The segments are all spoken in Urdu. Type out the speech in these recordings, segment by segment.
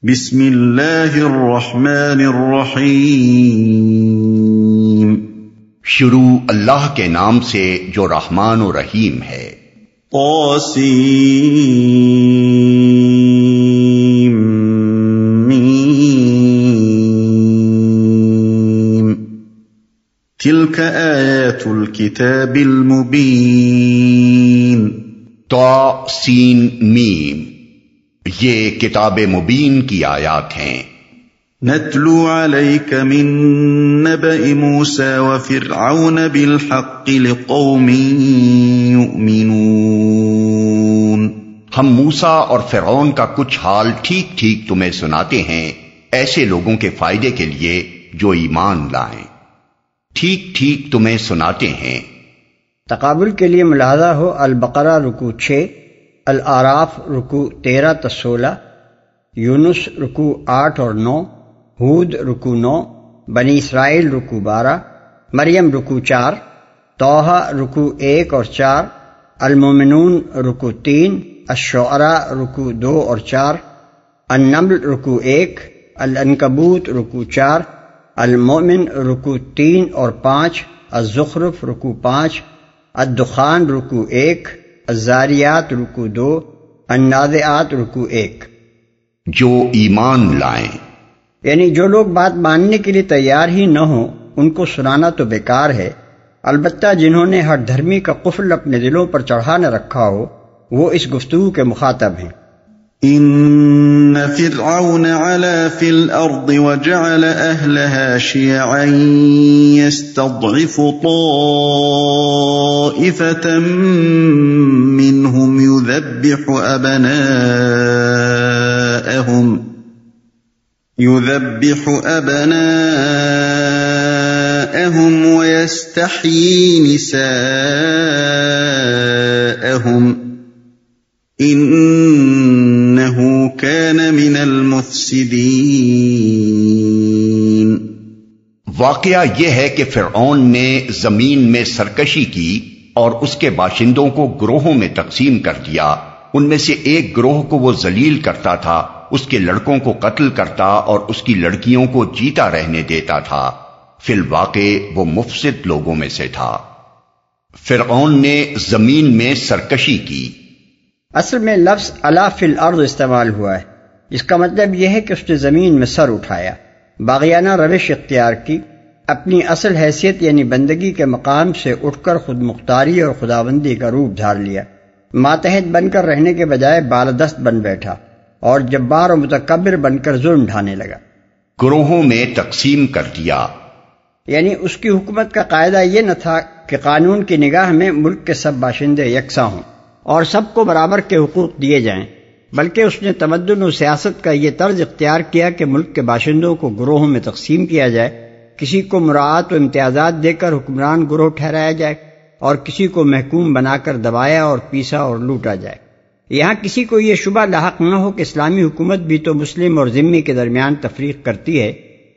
بسم اللہ الرحمن الرحیم۔ شروع اللہ کے نام سے جو رحمان و رحیم ہے۔ طاسیم میم تلک آیات الکتاب المبین۔ طاسین میم، یہ کتاب مبین کی آیات ہیں۔ نتلو علیک من نبأ موسیٰ وفرعون بالحق لقوم یؤمنون۔ ہم موسیٰ اور فرعون کا کچھ حال ٹھیک ٹھیک تمہیں سناتے ہیں، ایسے لوگوں کے فائدے کے لیے جو ایمان لائیں۔ ٹھیک ٹھیک تمہیں سناتے ہیں۔ تقابل کے لیے ملاحظہ ہو، البقرہ رکوع 6، الاعراف رکوع 13 تا 16، یونس رکوع 8 اور 9، ہود رکوع 9، بنی اسرائیل رکوع 12، مریم رکوع 4، طٰہٰ رکوع 1 اور 4، المومنون رکوع 3، الشعراء رکوع 2 اور 4، النمل رکوع 1، العنکبوت رکوع 4، المؤمن رکوع 3 اور 5، الزخرف رکوع 5، الدخان رکوع 1، الزاریات رکوع 2، النازعات رکوع 1۔ جو ایمان لائیں، یعنی جو لوگ بات ماننے کے لیے تیار ہی نہ ہوں ان کو سنانا تو بیکار ہے، البتہ جنہوں نے ہر دھرمی کا قفل اپنے دلوں پر چڑھا نہ رکھا ہو وہ اس گفتگو کے مخاطب ہیں۔ ان فرعون علا فی الارض وجعل اہلها شیعا یستضعف طائفة منهم يذبح ابناءهم ويستحيي نساءهم انه كان من المفسدين۔ واقعہ یہ ہے کہ فرعون نے زمین میں سرکشی کی اور اس کے باشندوں کو گروہوں میں تقسیم کر دیا۔ ان میں سے ایک گروہ کو وہ ذلیل کرتا تھا، اس کے لڑکوں کو قتل کرتا اور اس کی لڑکیوں کو جیتا رہنے دیتا تھا۔ فی الواقع وہ مفسد لوگوں میں سے تھا۔ فرعون نے زمین میں سرکشی کی۔ اصل میں لفظ علا فی الارض استعمال ہوا ہے، جس کا مطلب یہ ہے کہ اس نے زمین میں سر اٹھایا، باغیانہ روش اختیار کی، اپنی اصل حیثیت یعنی بندگی کے مقام سے اٹھ کر خود مختاری اور خداوندی کا روپ دھار لیا، ماتحت بن کر رہنے کے بجائے بالادست بن بیٹھا اور جبار و متکبر بن کر ظلم ڈھانے لگا۔ گروہوں میں تقسیم کر دیا، یعنی اس کی حکومت کا قاعدہ یہ نہ تھا کہ قانون کی نگاہ میں ملک کے سب باشندے یکساں ہوں اور سب کو برابر کے حقوق دیے جائیں، بلکہ اس نے تمدن و سیاست کا یہ طرز اختیار کیا کہ ملک کے باشندوں کو گروہوں میں تقسیم کیا جائے، کسی کو مراعات و امتیازات دے کر حکمران گروہ ٹھہرایا جائے اور کسی کو محکوم بنا کر دبایا اور پیسا اور لوٹا جائے۔ یہاں کسی کو یہ شبہ لاحق نہ ہو کہ اسلامی حکومت بھی تو مسلم اور ذمی کے درمیان تفریق کرتی ہے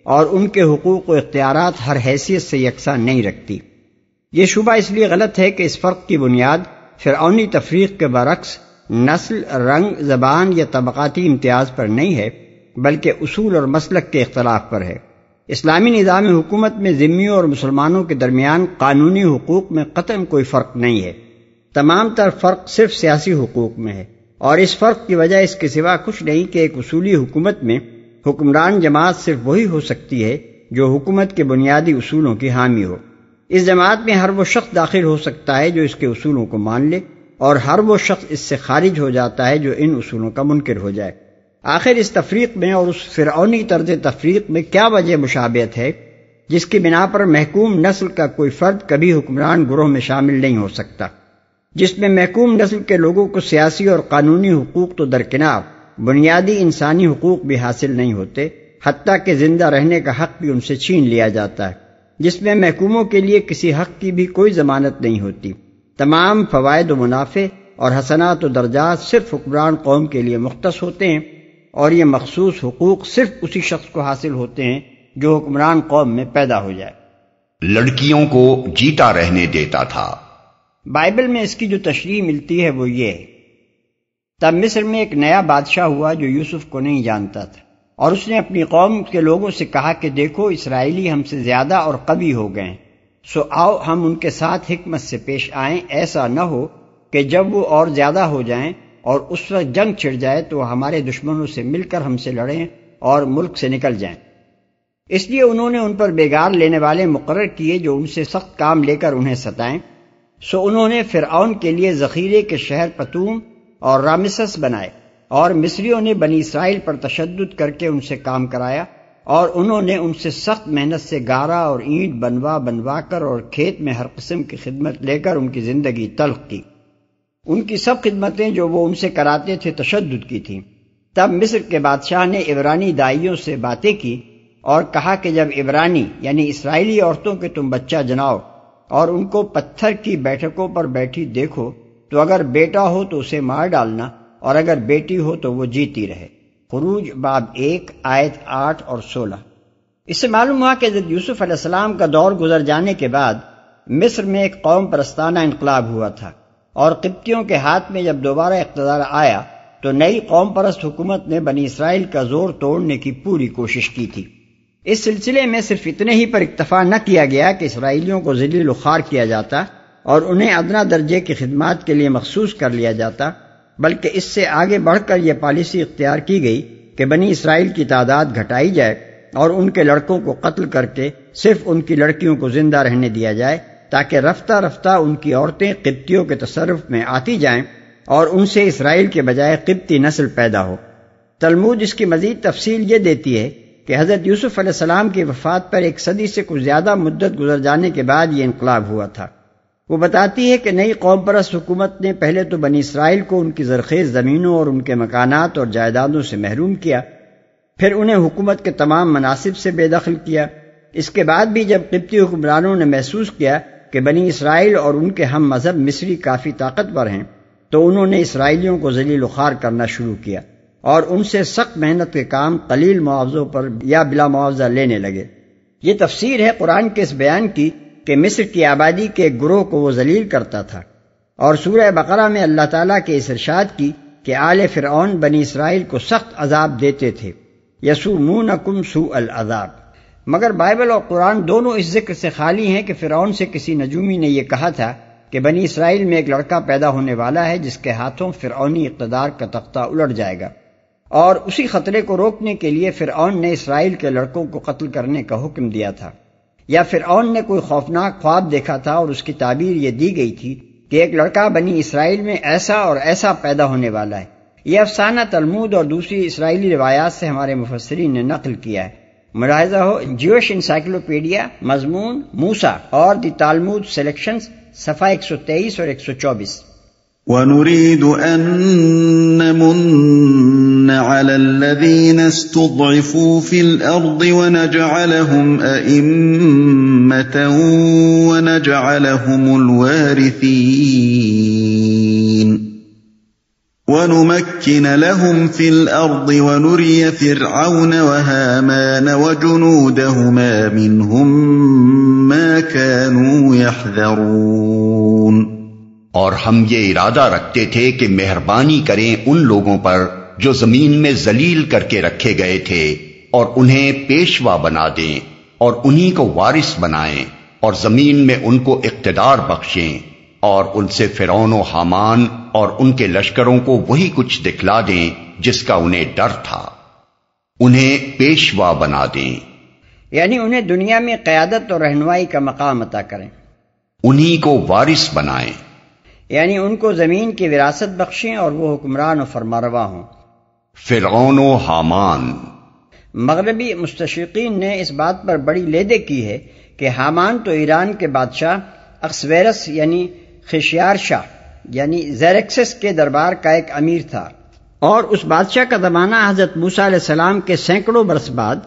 اور ان کے حقوق و اختیارات ہر حیثیت سے یکساں نہیں رکھتی۔ یہ شبہ اس لیے غلط ہے کہ اس فرق کی بنیاد فرعونی تفریق کے برعکس نسل، رنگ، زبان یا طبقاتی امتیاز پر نہیں ہے، بلکہ اصول اور مسلک کے اختلاف پر ہے۔ اسلامی نظام حکومت میں ذمیوں اور مسلمانوں کے درمیان قانونی حقوق میں قطعاً کوئی فرق نہیں ہے، تمام تر فرق صرف سیاسی حقوق میں ہے، اور اس فرق کی وجہ اس کے سوا کچھ نہیں کہ ایک اصولی حکومت میں حکمران جماعت صرف وہی ہو سکتی ہے جو حکومت کے بنیادی اصولوں کی حامی ہو۔ اس جماعت میں ہر وہ شخص داخل ہو سکتا ہے جو اس کے اصولوں کو مان لے، اور ہر وہ شخص اس سے خارج ہو جاتا ہے جو ان اصولوں کا منکر ہو جائے۔ آخر اس تفریق میں اور اس فرعونی طرز تفریق میں کیا وجہ مشابہت ہے جس کی بنا پر محکوم نسل کا کوئی فرد کبھی حکمران گروہ میں شامل نہیں ہو سکتا، جس میں محکوم نسل کے لوگوں کو سیاسی اور قانونی حقوق تو درکنار بنیادی انسانی حقوق بھی حاصل نہیں ہوتے، حتیٰ کہ زندہ رہنے کا حق بھی ان سے چھین لیا جاتا ہے، جس میں محکوموں کے لیے کسی حق کی بھی کوئی ضمانت نہیں ہوتی۔ تمام فوائد و منافع اور حسنات و درجات صرف حکمران قوم کے لیے مختص ہوتے ہیں، اور یہ مخصوص حقوق صرف اسی شخص کو حاصل ہوتے ہیں جو حکمران قوم میں پیدا ہو جائے۔ لڑکیوں کو جیتا رہنے دیتا تھا۔ بائبل میں اس کی جو تشریح ملتی ہے وہ یہ ہے، تب مصر میں ایک نیا بادشاہ ہوا جو یوسف کو نہیں جانتا تھا۔ اور اس نے اپنی قوم کے لوگوں سے کہا کہ دیکھو اسرائیلی ہم سے زیادہ اور قوی ہو گئے ہیں، سو آؤ ہم ان کے ساتھ حکمت سے پیش آئیں، ایسا نہ ہو کہ جب وہ اور زیادہ ہو جائیں اور اس وقت جنگ چھڑ جائے تو وہ ہمارے دشمنوں سے مل کر ہم سے لڑیں اور ملک سے نکل جائیں۔ اس لیے انہوں نے ان پر بیگار لینے والے مقرر کیے جو ان سے سخت کام لے کر انہیں ستائیں، سو انہوں نے فرعون کے لیے ذخیرے کے شہر پتوم اور رامسس بنائے، اور مصریوں نے بنی اسرائیل پر تشدد کر کے ان سے کام کرایا، اور انہوں نے ان سے سخت محنت سے گارا اور اینٹ بنوا کر اور کھیت میں ہر قسم کی خدمت لے کر ان کی زندگی تلخ کی۔ ان کی سب خدمتیں جو وہ ان سے کراتے تھے تشدد کی تھیں۔ تب مصر کے بادشاہ نے عبرانی دائیوں سے باتیں کی اور کہا کہ جب عبرانی یعنی اسرائیلی عورتوں کے تم بچہ جناؤ اور ان کو پتھر کی بیٹھکوں پر بیٹھی دیکھو تو اگر بیٹا ہو تو اسے مار ڈالنا اور اگر بیٹی ہو تو وہ جیتی رہے۔ خروج باب 1 آیت 8 اور 16۔ اس سے معلوم ہوا کہ حضرت یوسف علیہ السلام کا دور گزر جانے کے بعد مصر میں ایک قوم پرستانہ انقلاب ہوا تھا، اور قبطیوں کے ہاتھ میں جب دوبارہ اقتدار آیا تو نئی قوم پرست حکومت نے بنی اسرائیل کا زور توڑنے کی پوری کوشش کی تھی۔ اس سلسلے میں صرف اتنے ہی پر اکتفا نہ کیا گیا کہ اسرائیلیوں کو ذلیل و خوار کیا جاتا اور انہیں ادنا درجے کی خدمات کے لیے مخصوص کر لیا جاتا، بلکہ اس سے آگے بڑھ کر یہ پالیسی اختیار کی گئی کہ بنی اسرائیل کی تعداد گھٹائی جائے اور ان کے لڑکوں کو قتل کر کے صرف ان کی لڑکیوں کو زندہ رہنے دیا جائے، تاکہ رفتہ رفتہ ان کی عورتیں قبطیوں کے تصرف میں آتی جائیں اور ان سے اسرائیل کے بجائے قبطی نسل پیدا ہو۔ تلمود اس کی مزید تفصیل یہ دیتی ہے کہ حضرت یوسف علیہ السلام کی وفات پر 1 صدی سے کچھ زیادہ مدت گزر جانے کے بعد یہ انقلاب ہوا تھا۔ وہ بتاتی ہے کہ نئی قوم پرست حکومت نے پہلے تو بنی اسرائیل کو ان کی زرخیز زمینوں اور ان کے مکانات اور جائیدادوں سے محروم کیا، پھر انہیں حکومت کے تمام مناصب سے بے دخل کیا۔ اس کے بعد بھی جب قبطی حکمرانوں نے محسوس کیا کہ بنی اسرائیل اور ان کے ہم مذہب مصری کافی طاقتور ہیں تو انہوں نے اسرائیلیوں کو ذلیل و خوار کرنا شروع کیا اور ان سے سخت محنت کے کام قلیل معاوضوں پر یا بلا معاوضہ لینے لگے۔ یہ تفسیر ہے قرآن کے اس بیان کی کہ مصر کی آبادی کے ایک گروہ کو وہ ذلیل کرتا تھا، اور سورہ بقرہ میں اللہ تعالیٰ کے اس ارشاد کی کہ آل فرعون بنی اسرائیل کو سخت عذاب دیتے تھے، یسومونکم سوء العذاب۔ مگر بائبل اور قرآن دونوں اس ذکر سے خالی ہیں کہ فرعون سے کسی نجومی نے یہ کہا تھا کہ بنی اسرائیل میں ایک لڑکا پیدا ہونے والا ہے جس کے ہاتھوں فرعونی اقتدار کا تختہ الٹ جائے گا، اور اسی خطرے کو روکنے کے لیے فرعون نے اسرائیل کے لڑکوں کو قتل کرنے کا حکم دیا تھا۔ یا فرعون نے کوئی خوفناک خواب دیکھا تھا اور اس کی تعبیر یہ دی گئی تھی کہ ایک لڑکا بنی اسرائیل میں ایسا اور ایسا پیدا ہونے والا ہے۔ یہ افسانہ تلمود اور دوسری اسرائیلی روایات سے ہمارے مفسرین نے نقل کیا ہے۔ ملاحظہ ہو جیوش انسائکلوپیڈیا مضمون موسیٰ اور دی تالمود سلیکشنز صفحہ 123 اور 124۔ وَنُرِيدُ أَن نَّمُنَّ عَلَى الَّذِينَ اسْتُضْعِفُوا فِي الْأَرْضِ وَنَجْعَلَهُمْ أَئِمَّةً وَنَجْعَلَهُمُ الْوَارِثِينَ وَنُمَكِّنَ لَهُمْ فِي الْأَرْضِ وَنُرِيَ فِرْعَوْنَ وَهَامَانَ وَجُنُودَهُمَا مِنْهُمْ مَا كَانُوا يَحْذَرُونَ۔ اور ہم یہ ارادہ رکھتے تھے کہ مہربانی کریں ان لوگوں پر جو زمین میں ذلیل کر کے رکھے گئے تھے اور انہیں پیشوا بنا دیں اور انہی کو وارث بنائیں اور زمین میں ان کو اقتدار بخشیں اور ان سے فرعون و حامان اور ان کے لشکروں کو وہی کچھ دکھلا دیں جس کا انہیں ڈر تھا، انہیں پیشوا بنا دیں، یعنی انہیں دنیا میں قیادت اور رہنمائی کا مقام عطا کریں، انہی کو وارث بنائیں، یعنی ان کو زمین کی وراثت بخشیں اور وہ حکمران و فرمانروا ہوں۔ فرعون و حامان۔ مغربی مستشرقین نے اس بات پر بڑی لیدے کی ہے کہ حامان تو ایران کے بادشاہ اخسویرس یعنی خشیار شاہ یعنی زیرکسس کے دربار کا ایک امیر تھا، اور اس بادشاہ کا زمانہ حضرت موسیٰ علیہ السلام کے سینکڑوں برس بعد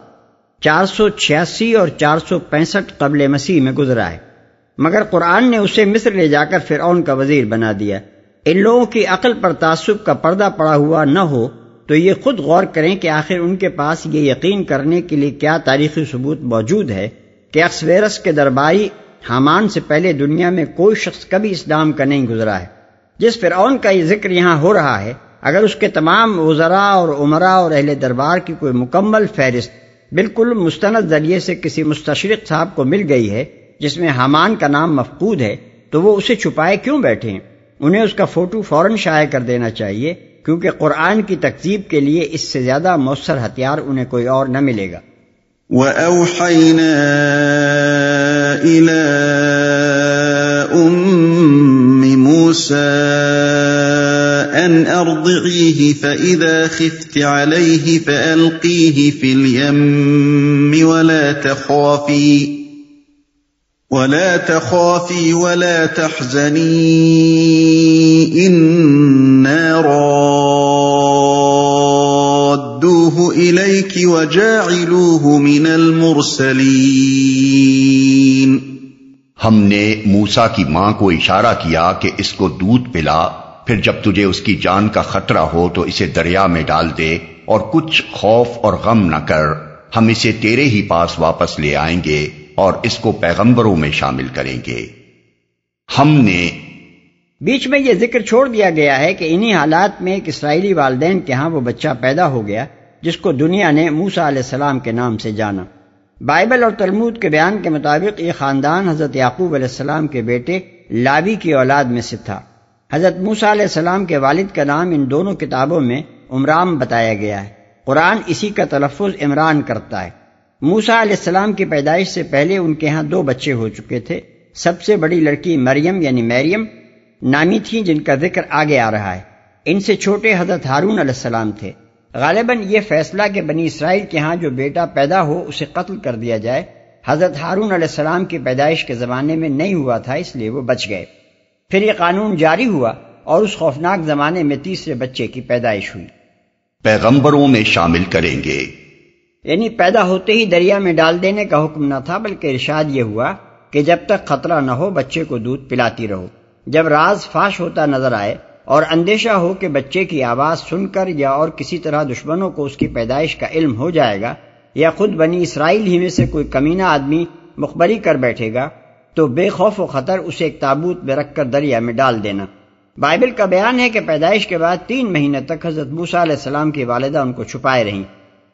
486 اور 465 قبل مسیح میں گزرا ہے، مگر قرآن نے اسے مصر لے جا کر فرعون کا وزیر بنا دیا۔ ان لوگوں کی عقل پر تعصب کا پردہ پڑا ہوا نہ ہو تو یہ خود غور کریں کہ آخر ان کے پاس یہ یقین کرنے کے لیے کیا تاریخی ثبوت موجود ہے کہ اخسویرس کے درباری حامان سے پہلے دنیا میں کوئی شخص کبھی اسلام کا نہیں گزرا ہے۔ جس فرعون کا یہ ذکر یہاں ہو رہا ہے اگر اس کے تمام وزراء اور عمراء اور اہل دربار کی کوئی مکمل فہرست بالکل مستند ذریعے سے کسی مستشرق صاحب کو مل گئی ہے جس میں حامان کا نام مفقود ہے تو وہ اسے چھپائے کیوں بیٹھے ہیں؟ انہیں اس کا فوٹو فوراً شائع کر دینا چاہیے، کیونکہ قرآن کی تکذیب کے لیے اس سے زیادہ مؤثر ہتھیار انہیں کوئی اور نہ ملے گا۔ وَأَوْحَيْنَا إِلَىٰ أُمِّ مُوسَىٰ أَنْ أَرْضِعِيهِ فَإِذَا خِفْتِ عَلَيْهِ فَأَلْقِيهِ فِي الْيَمِّ وَلَا تَخَافِي وَلَا تَحْزَنِي إِنَّا رَادُّوهُ إِلَيْكِ وَجَاعِلُوهُ مِنَ الْمُرْسَلِينَ۔ ہم نے موسیٰ کی ماں کو اشارہ کیا کہ اس کو دودھ پلا، پھر جب تجھے اس کی جان کا خطرہ ہو تو اسے دریا میں ڈال دے، اور کچھ خوف اور غم نہ کر، ہم اسے تیرے ہی پاس واپس لے آئیں گے اور اس کو پیغمبروں میں شامل کریں گے۔ ہم نے بیچ میں یہ ذکر چھوڑ دیا گیا ہے کہ انہی حالات میں ایک اسرائیلی والدین کے ہاں وہ بچہ پیدا ہو گیا جس کو دنیا نے موسیٰ علیہ السلام کے نام سے جانا۔ بائبل اور تلمود کے بیان کے مطابق یہ خاندان حضرت یعقوب علیہ السلام کے بیٹے لاوی کی اولاد میں سے تھا۔ حضرت موسیٰ علیہ السلام کے والد کا نام ان دونوں کتابوں میں عمرام بتایا گیا ہے۔ قرآن اسی کا تلفظ عمران کرتا ہے۔ موسیٰ علیہ السلام کی پیدائش سے پہلے ان کے ہاں 2 بچے ہو چکے تھے۔ سب سے بڑی لڑکی مریم یعنی مریم نامی تھی، جن کا ذکر آگے آ رہا ہے۔ ان سے چھوٹے حضرت ہارون علیہ السلام تھے۔ غالباً یہ فیصلہ کہ بنی اسرائیل کے ہاں جو بیٹا پیدا ہو اسے قتل کر دیا جائے حضرت ہارون علیہ السلام کی پیدائش کے زمانے میں نہیں ہوا تھا، اس لیے وہ بچ گئے۔ پھر یہ قانون جاری ہوا اور اس خوفناک زمانے میں تیسرے بچے کی پیدائش ہوئی۔ پیغمبروں میں شامل کریں گے، یعنی پیدا ہوتے ہی دریا میں ڈال دینے کا حکم نہ تھا، بلکہ ارشاد یہ ہوا کہ جب تک خطرہ نہ ہو بچے کو دودھ پلاتی رہو۔ جب راز فاش ہوتا نظر آئے اور اندیشہ ہو کہ بچے کی آواز سن کر یا اور کسی طرح دشمنوں کو اس کی پیدائش کا علم ہو جائے گا، یا خود بنی اسرائیل ہی میں سے کوئی کمینہ آدمی مخبری کر بیٹھے گا، تو بے خوف و خطر اسے ایک تابوت میں رکھ کر دریا میں ڈال دینا۔ بائبل کا بیان ہے کہ پیدائش کے بعد 3 مہینے تک حضرت موسیٰ علیہ السلام کی والدہ ان کو چھپائے رہیں۔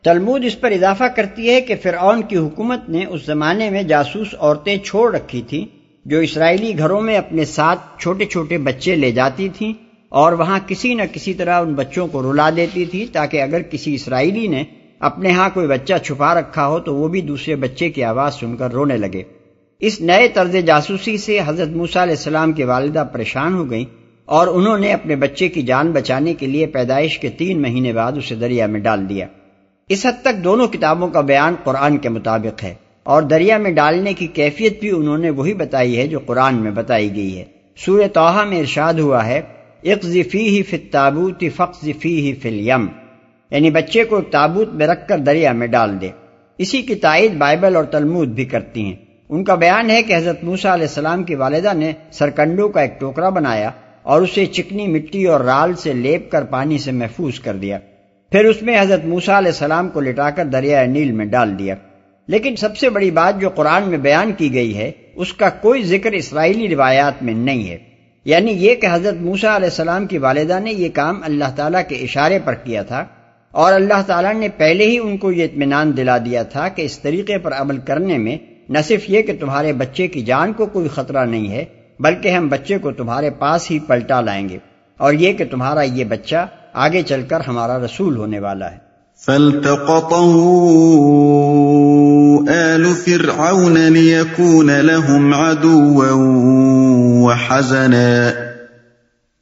تلمود اس پر اضافہ کرتی ہے کہ فرعون کی حکومت نے اس زمانے میں جاسوس عورتیں چھوڑ رکھی تھیں جو اسرائیلی گھروں میں اپنے ساتھ چھوٹے چھوٹے بچے لے جاتی تھیں اور وہاں کسی نہ کسی طرح ان بچوں کو رلا دیتی تھی، تاکہ اگر کسی اسرائیلی نے اپنے ہاں کوئی بچہ چھپا رکھا ہو تو وہ بھی دوسرے بچے کی آواز سن کر رونے لگے۔ اس نئے طرز جاسوسی سے حضرت موسیٰ علیہ السلام کی والدہ پریشان ہو گئیں اور انہوں نے اپنے بچے کی جان بچانے کے لیے پیدائش کے 3 مہینے بعد اسے دریا میں ڈال دیا۔ اس حد تک دونوں کتابوں کا بیان قرآن کے مطابق ہے، اور دریا میں ڈالنے کی کیفیت بھی انہوں نے وہی بتائی ہے جو قرآن میں بتائی گئی ہے۔ سورہ طٰہٰ میں ارشاد ہوا ہے اقذفیہ فی التابوت فاقذفیہ فی الیم، یعنی بچے کو ایک تابوت میں رکھ کر دریا میں ڈال دے۔ اسی کی تائید بائبل اور تلمود بھی کرتی ہیں۔ ان کا بیان ہے کہ حضرت موسیٰ علیہ السلام کی والدہ نے سرکنڈوں کا ایک ٹوکرا بنایا اور اسے چکنی مٹی اور رال سے لیپ کر پانی سے محفوظ کر دیا، پھر اس میں حضرت موسیٰ علیہ السلام کو لٹا کر دریائے نیل میں ڈال دیا۔ لیکن سب سے بڑی بات جو قرآن میں بیان کی گئی ہے اس کا کوئی ذکر اسرائیلی روایات میں نہیں ہے، یعنی یہ کہ حضرت موسیٰ علیہ السلام کی والدہ نے یہ کام اللہ تعالیٰ کے اشارے پر کیا تھا، اور اللہ تعالیٰ نے پہلے ہی ان کو یہ اطمینان دلا دیا تھا کہ اس طریقے پر عمل کرنے میں نہ صرف یہ کہ تمہارے بچے کی جان کو کوئی خطرہ نہیں ہے، بلکہ ہم بچے کو تمہارے پاس ہی پلٹا لائیں گے، اور یہ کہ تمہارا یہ بچہ آگے چل کر ہمارا رسول ہونے والا ہے۔ فَالْتَقَطَهُ آلُ فِرْعَوْنَ لِيَكُونَ لَهُمْ عَدُوًّا وَحَزَنًا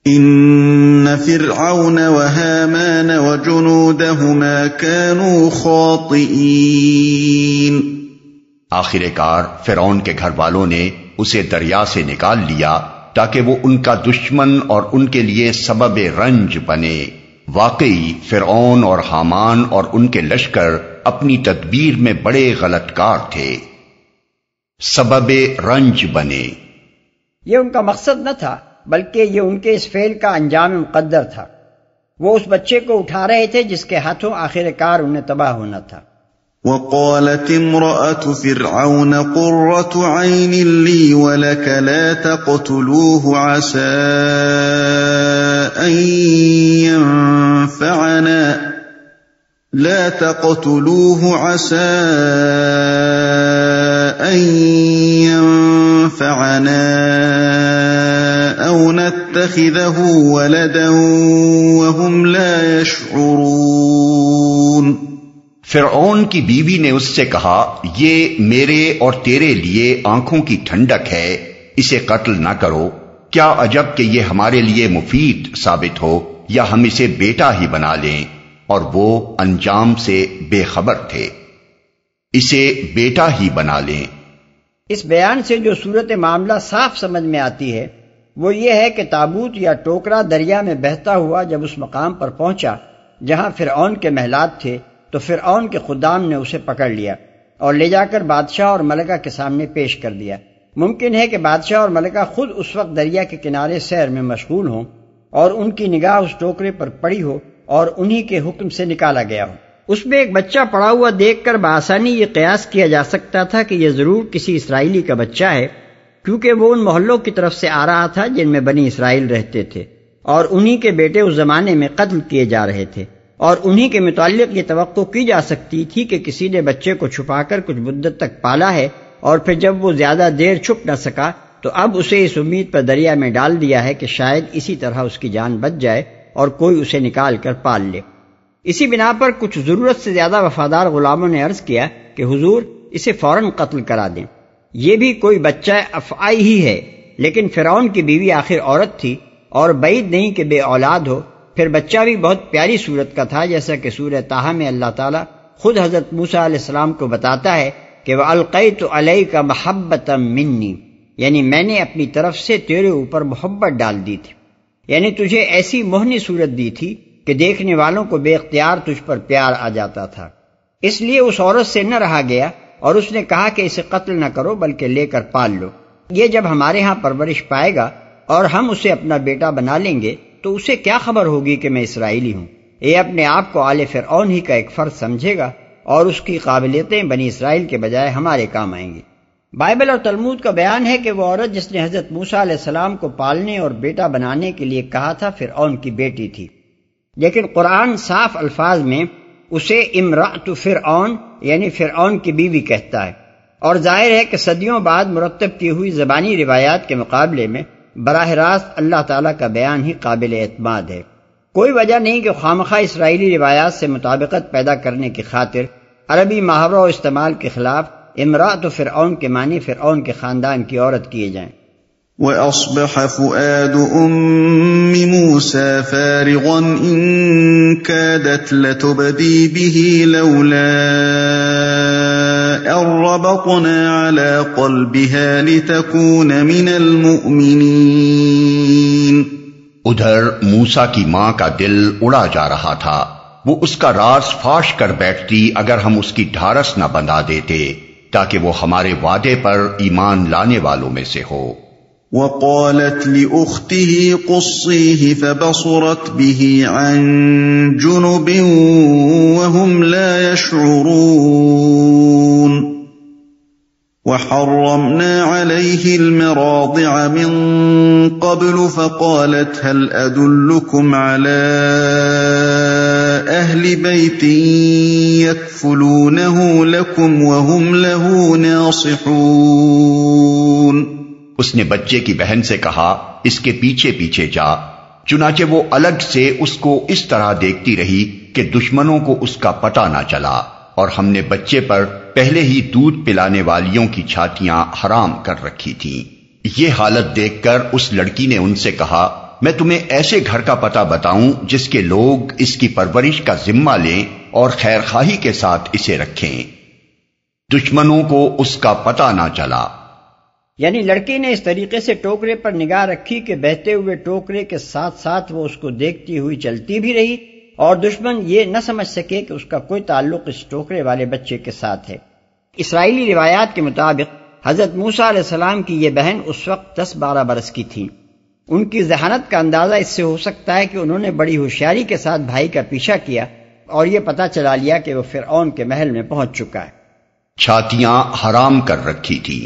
إِنَّ فِرْعَوْنَ وَهَامَانَ وَجُنُودَهُمَا كَانُوا خَاطِئِينَ۔ آخر کار فرعون کے گھر والوں نے اسے دریا سے نکال لیا تاکہ وہ ان کا دشمن اور ان کے لیے سبب رنج بنے۔ واقعی فرعون اور حامان اور ان کے لشکر اپنی تدبیر میں بڑے غلط کار تھے، سبب رنج بنے۔ یہ ان کا مقصد نہ تھا، بلکہ یہ ان کے اس فعل کا انجام مقدر تھا۔ وہ اس بچے کو اٹھا رہے تھے جس کے ہاتھوں آخر کار انہیں تباہ ہونا تھا۔ وقالت امرأة فرعون قرة عين لي ولك لا تقتلوه عسى أن ينفعنا لا تقتلوه عسى أن ينفعنا أو نتخذه ولدا وهم لا يشعرون۔ فرعون کی بیوی نے اس سے کہا، یہ میرے اور تیرے لیے آنکھوں کی ٹھنڈک ہے، اسے قتل نہ کرو، کیا عجب کہ یہ ہمارے لیے مفید ثابت ہو یا ہم اسے بیٹا ہی بنا لیں، اور وہ انجام سے بے خبر تھے، اسے بیٹا ہی بنا لیں۔ اس بیان سے جو صورت معاملہ صاف سمجھ میں آتی ہے وہ یہ ہے کہ تابوت یا ٹوکرا دریا میں بہتا ہوا جب اس مقام پر پہنچا جہاں فرعون کے محلات تھے تو فرعون کے خدام نے اسے پکڑ لیا اور لے جا کر بادشاہ اور ملکہ کے سامنے پیش کر دیا۔ ممکن ہے کہ بادشاہ اور ملکہ خود اس وقت دریا کے کنارے سیر میں مشغول ہوں اور ان کی نگاہ اس ٹوکرے پر پڑی ہو اور انہی کے حکم سے نکالا گیا ہو۔ اس میں ایک بچہ پڑا ہوا دیکھ کر بآسانی یہ قیاس کیا جا سکتا تھا کہ یہ ضرور کسی اسرائیلی کا بچہ ہے، کیونکہ وہ ان محلوں کی طرف سے آ رہا تھا جن میں بنی اسرائیل رہتے تھے اور انہی کے بیٹے اس زمانے میں قتل کیے جا رہے تھے، اور انہی کے متعلق یہ توقع کی جا سکتی تھی کہ کسی نے بچے کو چھپا کر کچھ مدت تک پالا ہے اور پھر جب وہ زیادہ دیر چھپ نہ سکا تو اب اسے اس امید پر دریا میں ڈال دیا ہے کہ شاید اسی طرح اس کی جان بچ جائے اور کوئی اسے نکال کر پال لے۔ اسی بنا پر کچھ ضرورت سے زیادہ وفادار غلاموں نے عرض کیا کہ حضور اسے فوراً قتل کرا دیں، یہ بھی کوئی بچہ افعی ہی ہے، لیکن فرعون کی بیوی آخر عورت تھی اور بعید نہیں کہ بے اولاد ہو، پھر بچہ بھی بہت پیاری صورت کا تھا، جیسا کہ سورہ طٰہٰ میں اللہ تعالیٰ خود حضرت موسیٰ علیہ السلام کو بتاتا ہے کہ وَأَلْقَيْتُ عَلَيْكَ مَحَبَّةً مِّنِّي، یعنی میں نے اپنی طرف سے تیرے اوپر محبت ڈال دی تھی، یعنی تجھے ایسی موہنی صورت دی تھی کہ دیکھنے والوں کو بے اختیار تجھ پر پیار آ جاتا تھا۔ اس لیے اس عورت سے نہ رہا گیا اور اس نے کہا کہ اسے قتل نہ کرو بلکہ لے کر پال لو، یہ جب ہمارے ہاں پرورش پائے گا اور ہم اسے اپنا بیٹا بنا لیں گے تو اسے کیا خبر ہوگی کہ میں اسرائیلی ہوں، یہ اپنے آپ کو آل فرعون ہی کا ایک فرد سمجھے گا اور اس کی قابلیتیں بنی اسرائیل کے بجائے ہمارے کام آئیں گی۔ بائبل اور تلمود کا بیان ہے کہ وہ عورت جس نے حضرت موسیٰ علیہ السلام کو پالنے اور بیٹا بنانے کے لیے کہا تھا فرعون کی بیٹی تھی، لیکن قرآن صاف الفاظ میں اسے امرأۃ فرعون یعنی فرعون کی بیوی کہتا ہے، اور ظاہر ہے کہ صدیوں بعد مرتب کی ہوئی زبانی روایات کے مقابلے میں براہ راست اللہ تعالیٰ کا بیان ہی قابل اعتماد ہے۔ کوئی وجہ نہیں کہ خوامخواہ اسرائیلی روایات سے مطابقت پیدا کرنے کی خاطر عربی محاوروں و استعمال کے خلاف امرأۃ فرعون کے معنی فرعون کے خاندان کی عورت کیے جائیں۔ وَأَصْبَحَ فُؤَادُ أُمِّ مُوسَى فَارِغًا إِن كَادَتْ لَتُبْدِي بِهِ لَوْلَا أَن رَّبَطْنَا عَلَىٰ قَلْبِهَا لِتَكُونَ مِنَ الْمُؤْمِنِينَ۔ ادھر موسیٰ کی ماں کا دل اڑا جا رہا تھا، وہ اس کا راز فاش کر بیٹھتی اگر ہم اس کی ڈھارس نہ بندھا دیتے تاکہ وہ ہمارے وعدے پر ایمان لانے والوں میں سے ہو۔ وقالت لأخته قصيه فبصرت به عن جنب وهم لا يشعرون وحرمنا عليه المراضع من قبل فقالت هل أدلكم على أهل بيت يكفلونه لكم وهم له ناصحون۔ اس نے بچے کی بہن سے کہا اس کے پیچھے پیچھے جا، چنانچہ وہ الگ سے اس کو اس طرح دیکھتی رہی کہ دشمنوں کو اس کا پتہ نہ چلا، اور ہم نے بچے پر پہلے ہی دودھ پلانے والیوں کی چھاتیاں حرام کر رکھی تھیں۔ یہ حالت دیکھ کر اس لڑکی نے ان سے کہا میں تمہیں ایسے گھر کا پتہ بتاؤں جس کے لوگ اس کی پرورش کا ذمہ لیں اور خیر خواہی کے ساتھ اسے رکھیں، دشمنوں کو اس کا پتہ نہ چلا۔ یعنی لڑکی نے اس طریقے سے ٹوکرے پر نگاہ رکھی کہ بہتے ہوئے ٹوکرے کے ساتھ ساتھ وہ اس کو دیکھتی ہوئی چلتی بھی رہی اور دشمن یہ نہ سمجھ سکے کہ اس کا کوئی تعلق اس ٹوکرے والے بچے کے ساتھ ہے۔ اسرائیلی روایات کے مطابق حضرت موسیٰ علیہ السلام کی یہ بہن اس وقت 10-12 برس کی تھی۔ ان کی ذہانت کا اندازہ اس سے ہو سکتا ہے کہ انہوں نے بڑی ہوشیاری کے ساتھ بھائی کا پیچھا کیا اور یہ پتہ چلا لیا کہ وہ فرعون کے محل میں پہنچ چکا ہے۔ چھاتیاں حرام کر رکھی تھی،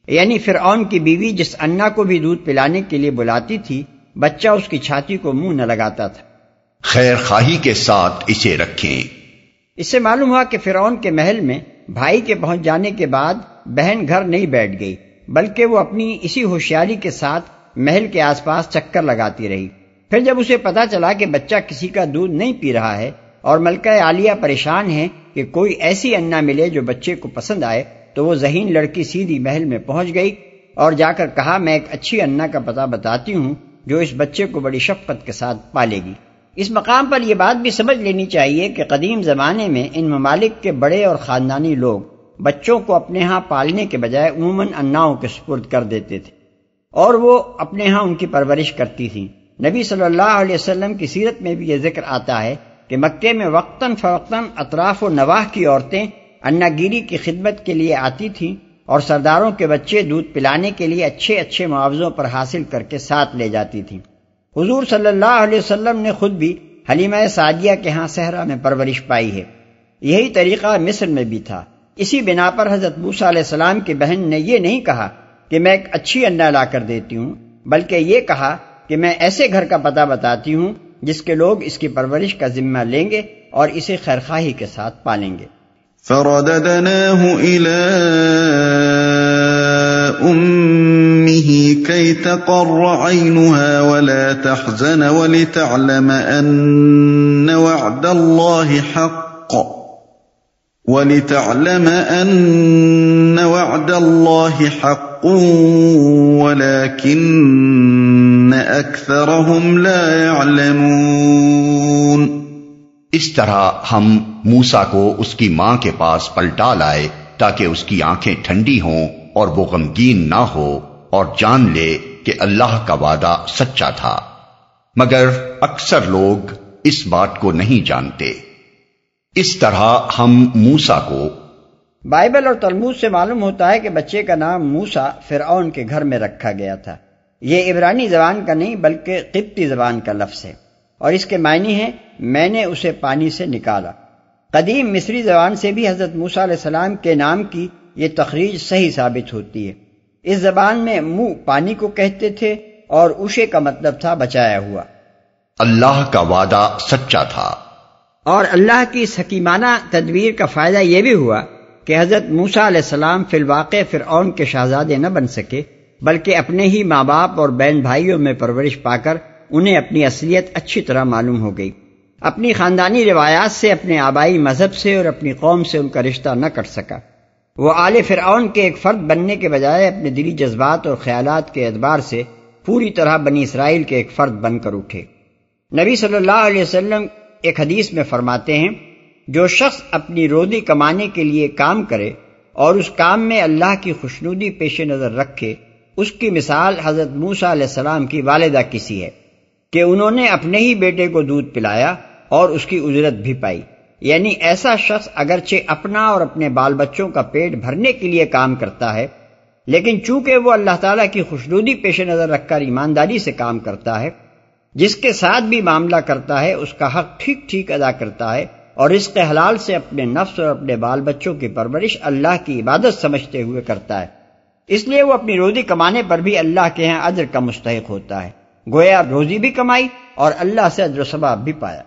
یعنی فرعون کی بیوی جس انا کو بھی دودھ پلانے کے لیے بلاتی تھی بچہ اس کی چھاتی کو منہ نہ لگاتا تھا۔ خیر خواہی کے ساتھ اسے رکھیں۔ اس سے معلوم ہوا کہ فرعون کے محل میں بھائی کے پہنچ جانے کے بعد بہن گھر نہیں بیٹھ گئی، بلکہ وہ اپنی اسی ہوشیاری کے ساتھ محل کے آس پاس چکر لگاتی رہی۔ پھر جب اسے پتا چلا کہ بچہ کسی کا دودھ نہیں پی رہا ہے اور ملکہ عالیہ پریشان ہے کہ کوئی ایسی انا ملے جو بچے کو پسند آئے، تو وہ ذہین لڑکی سیدھی محل میں پہنچ گئی اور جا کر کہا، میں ایک اچھی انا کا پتہ بتاتی ہوں جو اس بچے کو بڑی شفقت کے ساتھ پالے گی۔ اس مقام پر یہ بات بھی سمجھ لینی چاہیے کہ قدیم زمانے میں ان ممالک کے بڑے اور خاندانی لوگ بچوں کو اپنے ہاں پالنے کے بجائے عموماً اناؤں کے سپرد کر دیتے تھے اور وہ اپنے ہاں ان کی پرورش کرتی تھیں۔ نبی صلی اللہ علیہ وسلم کی سیرت میں بھی یہ ذکر آتا ہے کہ مکے میں وقتاً فوقتاً اطراف و نواح کی عورتیں انا گیری کی خدمت کے لیے آتی تھیں اور سرداروں کے بچے دودھ پلانے کے لیے اچھے اچھے معاوضوں پر حاصل کر کے ساتھ لے جاتی تھیں۔ حضور صلی اللہ علیہ وسلم نے خود بھی حلیمہ سعدیہ کے ہاں صحرا میں پرورش پائی ہے۔ یہی طریقہ مصر میں بھی تھا۔ اسی بنا پر حضرت موسیٰ علیہ السلام کی بہن نے یہ نہیں کہا کہ میں ایک اچھی انا لا کر دیتی ہوں، بلکہ یہ کہا کہ میں ایسے گھر کا پتہ بتاتی ہوں جس کے لوگ اس کی پرورش کا ذمہ لیں گے اور اسے خیرخواہی کے ساتھ پالیں گے۔ فرددناه إلى أمه كي تقر عينها ولا تحزن ولتعلم أن وعد الله حق ولكن أكثرهم لا يعلمون۔ اس طرح ہم موسیٰ کو اس کی ماں کے پاس پلٹا لائے تاکہ اس کی آنکھیں ٹھنڈی ہوں اور وہ غمگین نہ ہو اور جان لے کہ اللہ کا وعدہ سچا تھا، مگر اکثر لوگ اس بات کو نہیں جانتے۔ اس طرح ہم موسیٰ کو بائبل اور تلمود سے معلوم ہوتا ہے کہ بچے کا نام موسیٰ فرعون کے گھر میں رکھا گیا تھا۔ یہ عبرانی زبان کا نہیں بلکہ قبطی زبان کا لفظ ہے اور اس کے معنی ہے میں نے اسے پانی سے نکالا۔ قدیم مصری زبان سے بھی حضرت موسیٰ علیہ السلام کے نام کی یہ تخریج صحیح ثابت ہوتی ہے۔ اس زبان میں منہ پانی کو کہتے تھے اور اوشے کا مطلب تھا بچایا ہوا۔ اللہ کا وعدہ سچا تھا۔ اور اللہ کی اس حکیمانہ تدبیر کا فائدہ یہ بھی ہوا کہ حضرت موسیٰ علیہ السلام فی الواقع فرعون کے شہزادے نہ بن سکے، بلکہ اپنے ہی ماں باپ اور بہن بھائیوں میں پرورش پا کر انہیں اپنی اصلیت اچھی طرح معلوم ہو گئی۔ اپنی خاندانی روایات سے، اپنے آبائی مذہب سے اور اپنی قوم سے ان کا رشتہ نہ کٹ سکا۔ وہ آل فرعون کے ایک فرد بننے کے بجائے اپنے دلی جذبات اور خیالات کے اعتبار سے پوری طرح بنی اسرائیل کے ایک فرد بن کر اٹھے۔ نبی صلی اللہ علیہ وسلم ایک حدیث میں فرماتے ہیں، جو شخص اپنی روزی کمانے کے لیے کام کرے اور اس کام میں اللہ کی خوشنودی پیش نظر رکھے، اس کی مثال حضرت موسیٰ علیہ السلام کی والدہ کی سی ہے کہ انہوں نے اپنے ہی بیٹے کو دودھ پلایا اور اس کی اجرت بھی پائی۔ یعنی ایسا شخص اگرچہ اپنا اور اپنے بال بچوں کا پیٹ بھرنے کے لیے کام کرتا ہے، لیکن چونکہ وہ اللہ تعالیٰ کی خوشنودی پیش نظر رکھ کر ایمانداری سے کام کرتا ہے، جس کے ساتھ بھی معاملہ کرتا ہے اس کا حق ٹھیک ٹھیک ادا کرتا ہے اور رزق حلال سے اپنے نفس اور اپنے بال بچوں کی پرورش اللہ کی عبادت سمجھتے ہوئے کرتا ہے، اس لیے وہ اپنی روزی کمانے پر بھی اللہ کے ہاں اجر کا مستحق ہوتا ہے۔ گویا روزی بھی کمائی اور اللہ سے اجر و ثواب بھی پایا۔